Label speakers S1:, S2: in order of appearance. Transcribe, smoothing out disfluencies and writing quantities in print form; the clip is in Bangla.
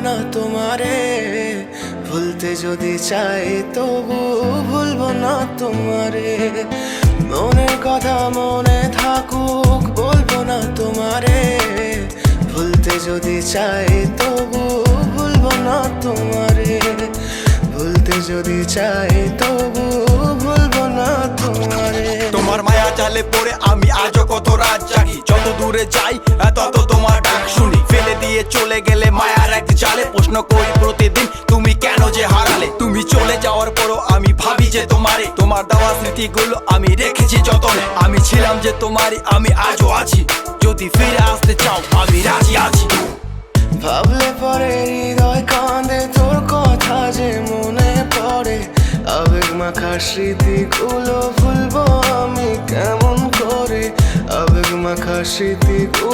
S1: না তোমারে, ভুলতে যদি চাই তবু ভুলবো না তোমারে। মনের কথা মনে থাকুক, বলবো না তোমারে, ভুলতে যদি চাই তবু ভুলবো না তোমারে। ভুলতে যদি চাই তবু ভুলবো না তোমারে।
S2: তোমার মায়া জালে পড়ে আমি আজও কত রাত জাগি, যত দূরে যাই তত তোমার ডাক শুনি। ফেলে দিয়ে চলে গেলে মায়ার এক জালে, প্রশ্ন করি প্রতিদিন তুমি কেন যে হারালে। তুমি চলে যাওয়ার পরও আমি ভাবি যে তোমারে, তোমার দেওয়া স্মৃতিগুলো আমি রেখেছি যতনে। আমি ছিলাম যে তোমারই, আমি আজও আছি, যদি ফিরে আসতে চাও আমি রাজি আছি।
S1: ভাবলে পরে হৃদয় কাঁদে, তোর কথা যে মনে পড়ে। আবেগ মাখা স্মৃতিগুলো ভুলবো আমি কেমন করে, আবেগ মাখা স্মৃতিগুলো